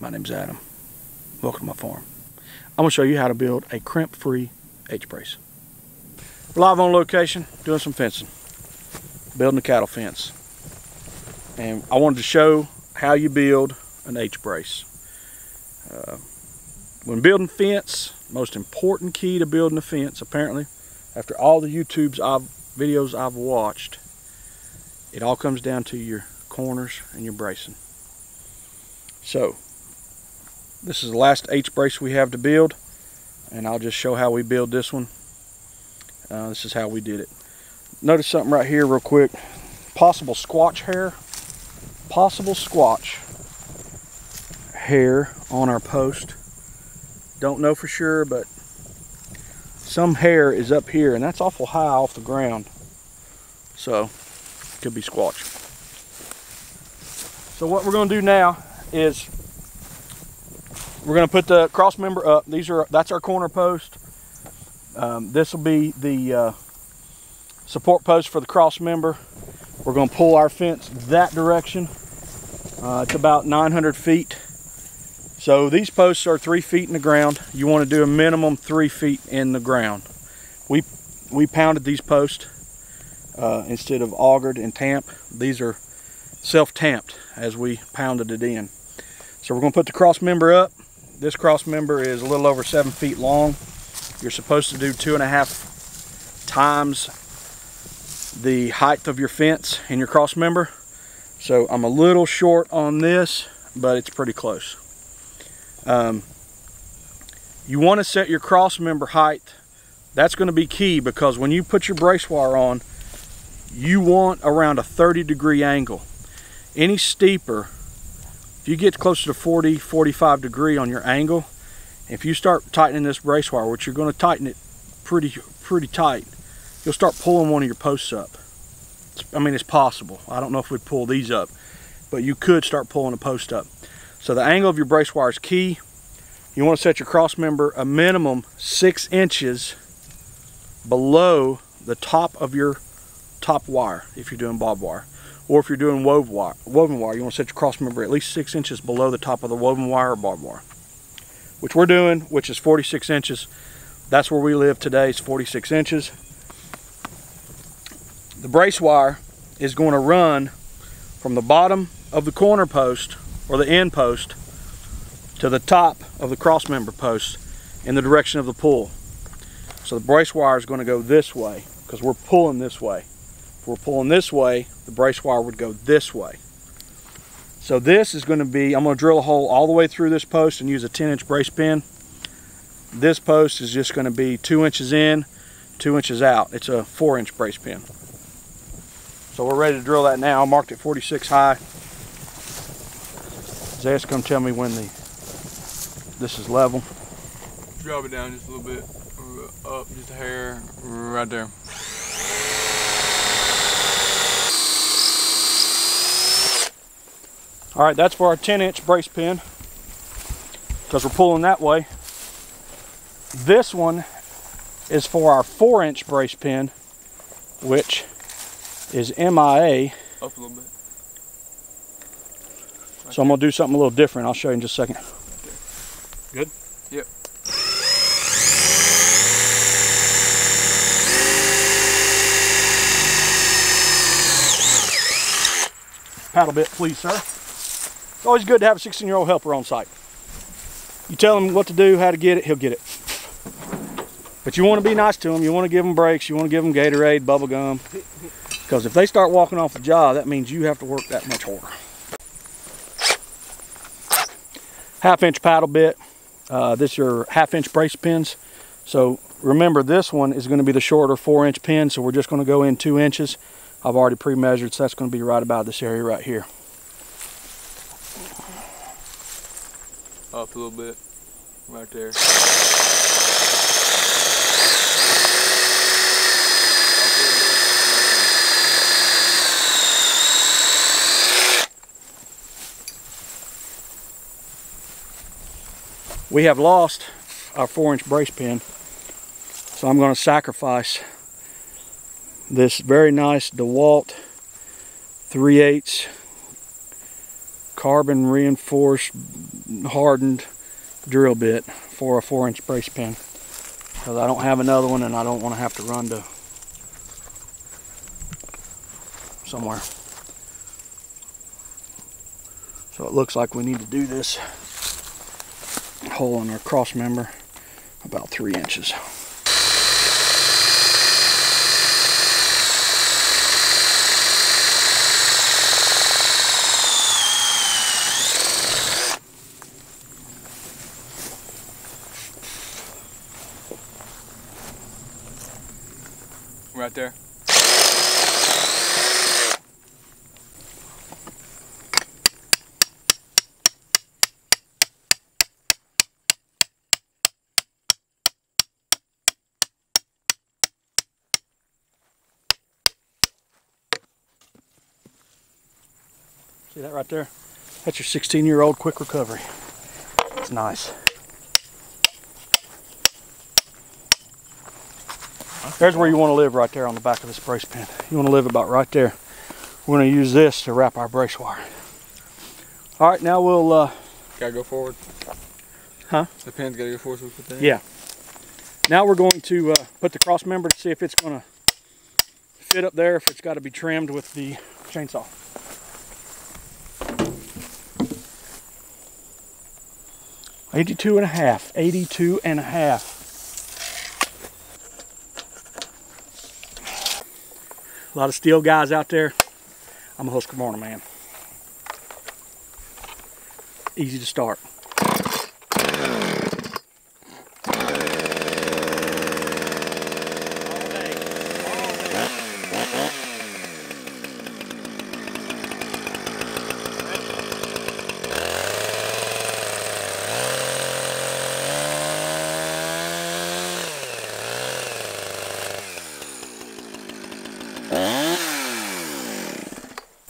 My name's Adam. Welcome to my farm. I'm going to show you how to build a crimp-free H-brace. We're live on location doing some fencing, building a cattle fence. And I wanted to show how you build an H-brace. When building fence, most important key to building a fence, apparently, after all the videos I've watched, it all comes down to your corners and your bracing. So, this is the last H-brace we have to build, and I'll just show how we build this one. This is how we did it. Notice something right here real quick. Possible squatch hair on our post. Don't know for sure, but some hair is up here, and that's awful high off the ground. So, could be squatch. So what we're going to do now is we're going to put the cross member up. That's our corner post. This will be the support post for the cross member. We're going to pull our fence that direction. It's about 900 feet. So these posts are 3 feet in the ground. You want to do a minimum 3 feet in the ground. We pounded these posts instead of augered and tamped. These are self-tamped as we pounded it in. So we're going to put the cross member up. This cross member is a little over 7 feet long. You're supposed to do 2.5 times the height of your fence in your cross member. So I'm a little short on this, but it's pretty close. You want to set your cross member height. That's going to be key, because when you put your brace wire on, you want around a 30-degree angle. Any steeper, if you get closer to 40, 45 degree on your angle, if you start tightening this brace wire, which you're going to tighten it pretty tight, you'll start pulling one of your posts up. I mean, it's possible. I don't know if we'd pull these up, but you could start pulling a post up. So the angle of your brace wire is key. You want to set your cross member a minimum 6 inches below the top of your top wire if you're doing barbed wire. Or if you're doing woven wire, you want to set your cross member at least 6 inches below the top of the woven wire or barbed wire. Which we're doing, which is 46 inches. That's where we live today, is 46 inches. The brace wire is going to run from the bottom of the corner post or the end post to the top of the cross member post in the direction of the pull. So the brace wire is going to go this way because we're pulling this way. If we're pulling this way, the brace wire would go this way. So this is going to be, I'm going to drill a hole all the way through this post and use a 10-inch brace pin. This post is just going to be 2 inches in, 2 inches out. It's a 4-inch brace pin. So we're ready to drill that now. I marked it 46 high. Zay's going to tell me when this is level. Drop it down just a little bit, up just a hair, right there. All right, that's for our 10-inch brace pin, because we're pulling that way. This one is for our 4-inch brace pin, which is MIA. Up a little bit. So I'm going to do something a little different. I'll show you in just a second. Good? Yep. Paddle bit, please, sir. It's always good to have a 16-year-old helper on site. You tell him what to do, how to get it, he'll get it. But you want to be nice to him. You want to give them breaks. You want to give them Gatorade, bubble gum. Because if they start walking off the job, that means you have to work that much harder. 1/2-inch paddle bit. This is your 1/2-inch brace pins. So remember, this one is going to be the shorter 4-inch pin, so we're just going to go in 2 inches. I've already pre-measured, so that's going to be right about this area right here. Up a little bit, right there. We have lost our 4-inch brace pin, so I'm going to sacrifice this very nice DeWalt 3/8 carbon reinforced hardened drill bit for a 4-inch brace pin, because I don't have another one and I don't want to have to run to somewhere. So it looks like we need to do this hole in our cross member about 3 inches. Right there. See that right there? That's your 16-year-old quick recovery. It's nice. There's where you want to live, right there on the back of this brace pin. You want to live about right there. We're going to use this to wrap our brace wire. All right, now we'll... Gotta go forward. Huh? The pin's gotta go forward so we put that in. Yeah. Now we're going to put the cross member to see if it's going to fit up there, if it's got to be trimmed with the chainsaw. $82.5. $82.5. A lot of steel guys out there. I'm a Husqvarna man. Easy to start.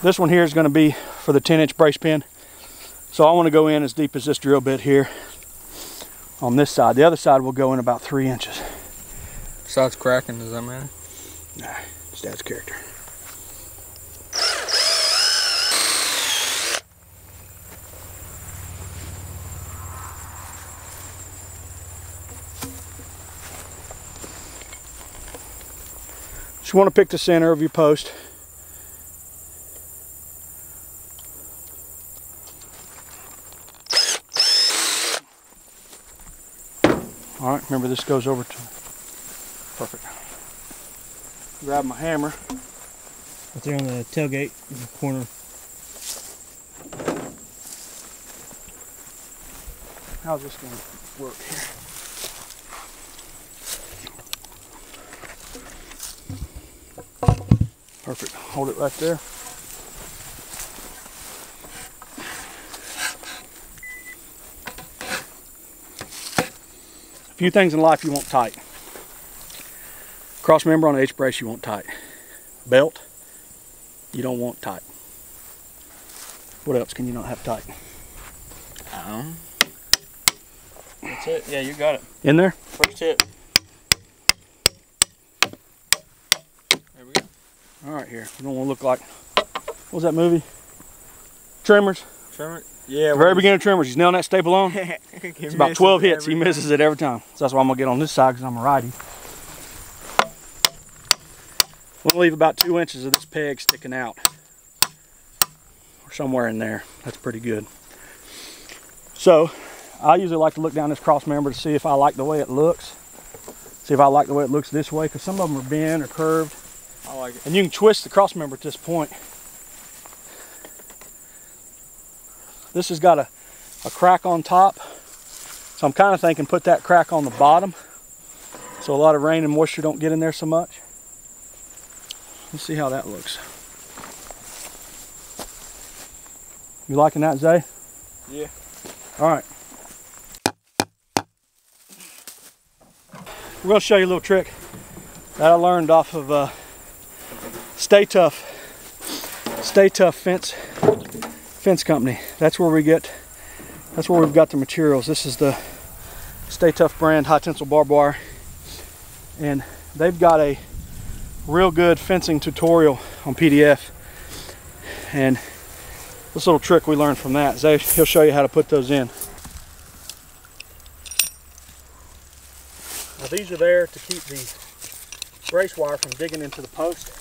This one here is going to be for the 10-inch brace pin. So I want to go in as deep as this drill bit here on this side. The other side will go in about 3 inches. Side's cracking, does that matter? Nah, it's Dad's character. Just want to pick the center of your post. All right, remember this goes over to, perfect. Grab my hammer. Right there on the tailgate in the corner. How's this going to work here? Perfect, hold it right there. A few things in life you want tight. Cross member on an H brace you want tight. Belt, you don't want tight. What else can you not have tight? That's it. Yeah, you got it. In there? First hit. There we go. All right, here. You don't want to look like, what was that movie? Tremors. Trim it? Yeah. The very beginning of Tremors, he's nailing that staple on. It's about 12 hits. He misses it every time. So that's why I'm going to get on this side because I'm a righty. We'll leave about 2 inches of this peg sticking out. Or somewhere in there. That's pretty good. So, I usually like to look down this cross member to see if I like the way it looks. See if I like the way it looks this way, because some of them are bent or curved. I like it. And you can twist the cross member at this point. This has got a crack on top. So I'm kind of thinking put that crack on the bottom, so a lot of rain and moisture don't get in there so much. Let's see how that looks. You liking that, Zay? Yeah. All right. We're going to show you a little trick that I learned off of Stay-Tuff fence company. That's where we've got the materials. This is the Stay-Tuff brand high tensile barbed wire, and they've got a real good fencing tutorial on PDF. And this little trick we learned from that, he'll show you how to put those in. these are there to keep the brace wire from digging into the post.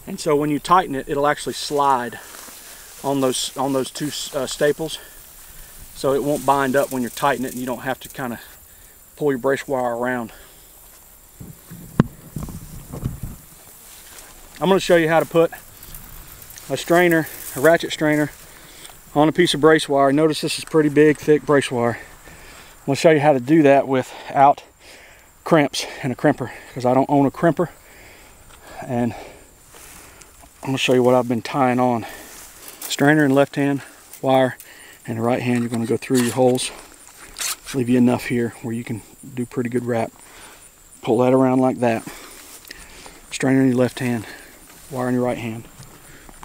And so when you tighten it, it'll actually slide on those two staples. So it won't bind up when you're tightening it, and you don't have to kind of pull your brace wire around. I'm going to show you how to put a strainer, a ratchet strainer, on a piece of brace wire. Notice this is pretty big, thick brace wire. I'm going to show you how to do that without crimps and a crimper, because I don't own a crimper. And I'm going to show you what I've been tying on. Strainer in left hand, wire in the right hand. You're going to go through your holes. Leave you enough here where you can do pretty good wrap. Pull that around like that. Strainer in your left hand, wire in your right hand.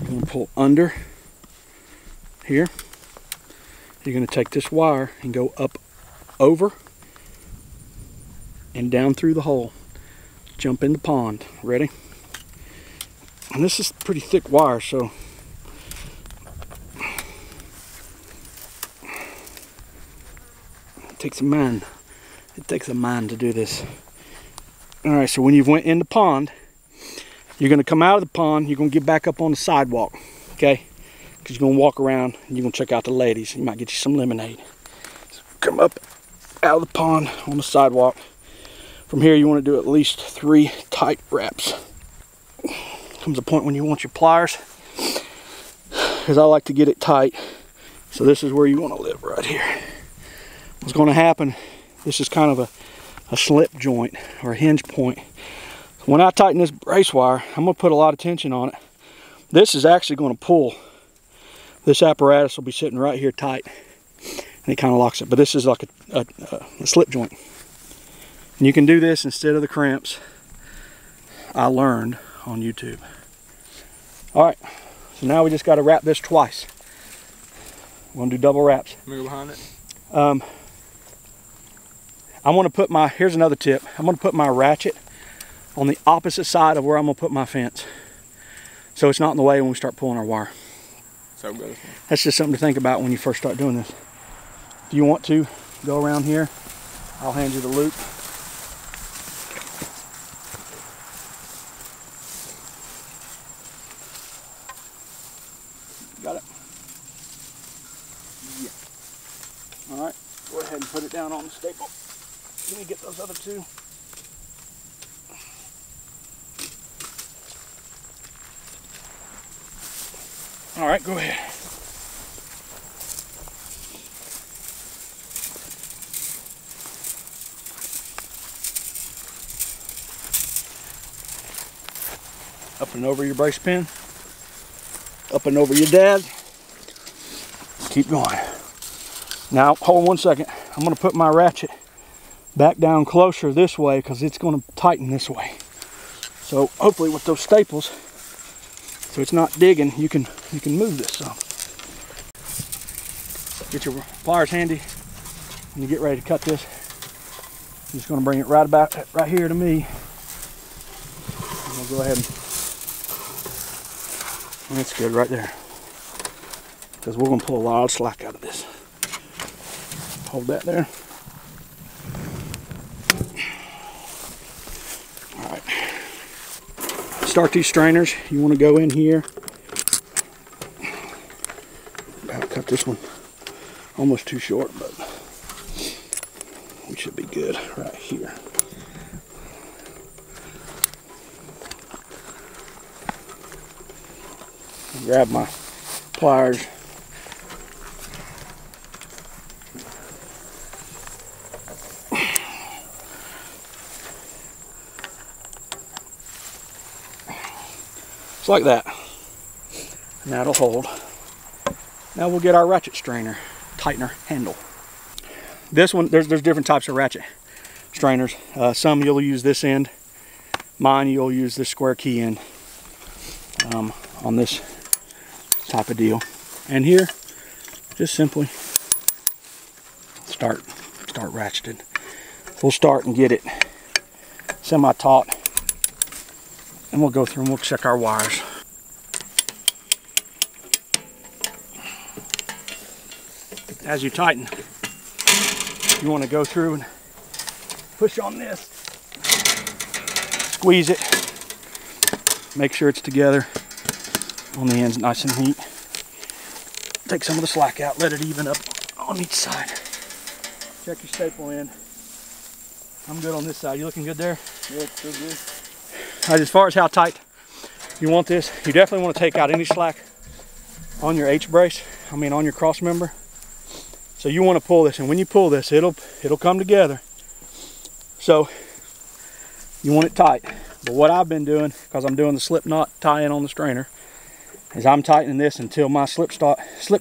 You're going to pull under here. You're going to take this wire and go up over and down through the hole. Jump in the pond. Ready? And this is pretty thick wire, so it takes a mind. It takes a mind to do this. Alright, so when you've went in the pond, you're going to come out of the pond, you're going to get back up on the sidewalk, okay? Because you're going to walk around and you're going to check out the ladies. You might get you some lemonade. So come up out of the pond on the sidewalk. From here, you want to do at least 3 tight wraps. Comes a point when you want your pliers, because I like to get it tight. So this is where you want to live, right here. What's going to happen, this is kind of a slip joint or a hinge point. When I tighten this brace wire, I'm going to put a lot of tension on it. This is actually going to pull. This apparatus will be sitting right here tight, and it kind of locks it. But this is like a slip joint. And you can do this instead of the crimps. I learned on YouTube. Alright, so now we just got to wrap this twice. We're going to do double wraps. Let me go behind it. I'm going to put my, here's another tip. I'm going to put my ratchet on the opposite side of where I'm going to put my fence, so it's not in the way when we start pulling our wire. So good. That's just something to think about when you first start doing this. If you want to go around here, I'll hand you the loop. Got it? Yeah. All right, go ahead and put it down on the staple. Let me get those other two. All right, go ahead. Up and over your brace pin. Up and over your dad. Keep going. Now, hold on one second. I'm going to put my ratchet back down closer this way because it's going to tighten this way. So hopefully with those staples, so it's not digging, you can move this some. Get your pliers handy when you get ready to cut this. I'm just going to bring it right here to me. I'm going to go ahead and that's good right there, because we're going to pull a lot of slack out of this. Hold that there. All right. Start these strainers. You want to go in here. I'll cut this one almost too short, but we should be good right here. Grab my pliers. Just like that. And that'll hold. Now we'll get our ratchet strainer tightener handle. This one, there's different types of ratchet strainers. Some you'll use this end. Mine, you'll use this square key end on this type of deal. And here, just simply start ratcheting. We'll start and get it semi-taut, and we'll go through and we'll check our wires. As you tighten, you want to go through and push on this, squeeze it, make sure it's together on the ends nice and neat. Take some of the slack out, let it even up on each side. Check your staple in. I'm good on this side. You looking good there? Yeah, it's still good. All right, as far as how tight you want this, you definitely want to take out any slack on your H brace, on your cross member. So you want to pull this, and when you pull this, it'll come together. So you want it tight. But what I've been doing, because I'm doing the slip knot tie-in on the strainer, is I'm tightening this until my slip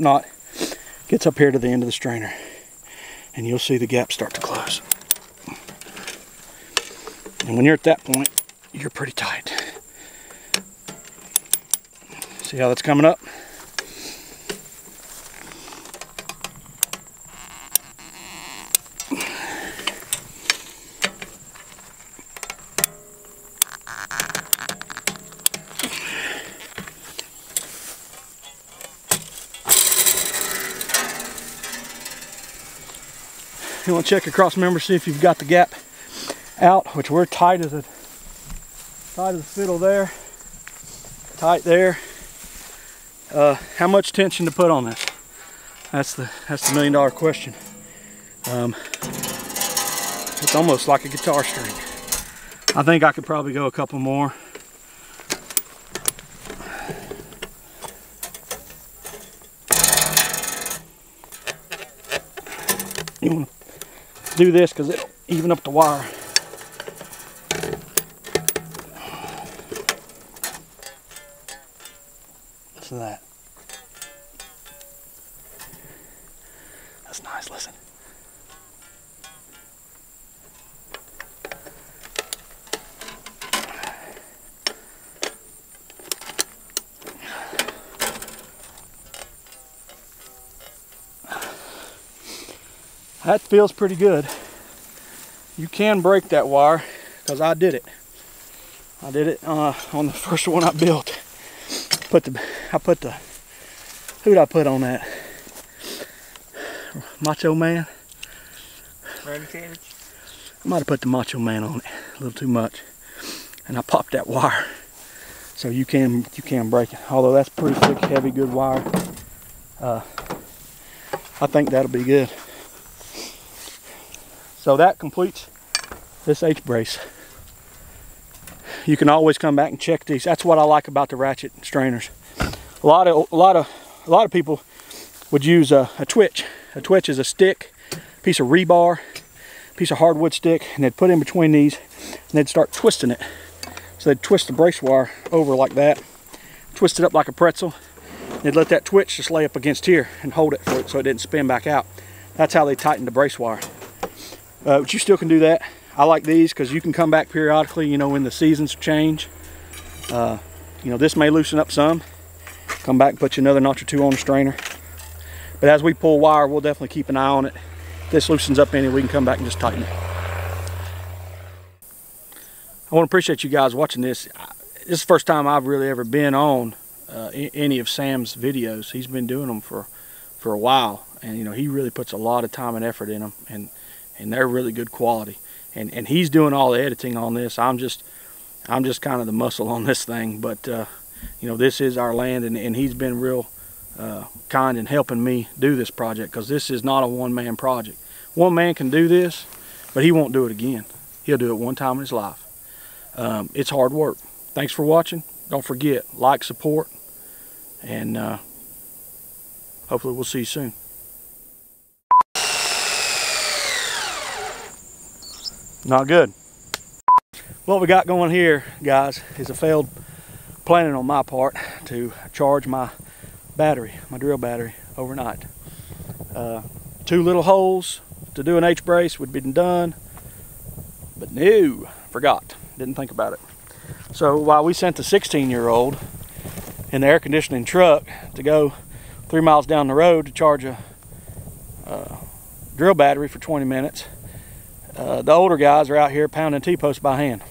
knot gets up here to the end of the strainer. And you'll see the gap start to close. And when you're at that point, you're pretty tight. See how that's coming up? You want to check your cross member, see if you've got the gap out, which we're tight as a fiddle there, tight there. How much tension to put on this? That's the $1 million question. It's almost like a guitar string. I think I could probably go a couple more. You want to do this because it'll even up the wire. Listen to that. That's nice, listen. That feels pretty good. You can break that wire, because I did it. I did it on the first one I built. Who did I put on that? Macho Man? Randy Savage? I might have put the Macho Man on it a little too much. And I popped that wire. So you can break it. Although that's pretty thick, heavy, good wire. I think that'll be good. So that completes this H brace. You can always come back and check these. That's what I like about the ratchet strainers. A lot of people would use a twitch. A twitch is a stick, piece of rebar, piece of hardwood stick, and they'd put in between these, and they'd start twisting it. So they'd twist the brace wire over like that, twist it up like a pretzel. They'd let that twitch just lay up against here and hold it for it so it didn't spin back out. That's how they tighten the brace wire. But you still can do that. I like these because you can come back periodically, when the seasons change. This may loosen up some. Come back and put you another notch or two on the strainer. But as we pull wire, we'll definitely keep an eye on it. If this loosens up any, we can come back and just tighten it. I want to appreciate you guys watching this. This is the first time I've really ever been on any of Sam's videos. He's been doing them for a while. And he really puts a lot of time and effort in them. And they're really good quality. And he's doing all the editing on this. I'm just kind of the muscle on this thing. But this is our land, and he's been real kind in helping me do this project, because this is not a one-man project. One man can do this, but he won't do it again. He'll do it one time in his life. It's hard work. Thanks for watching. Don't forget, like, support, and hopefully we'll see you soon. Not good. What we got going here, guys, is a failed planning on my part to charge my battery, my drill battery, overnight. 2 little holes to do an H brace would be done, but no, forgot, didn't think about it. So while we sent the 16-year-old in the air conditioning truck to go 3 miles down the road to charge a drill battery for 20 minutes, the older guys are out here pounding T-posts by hand.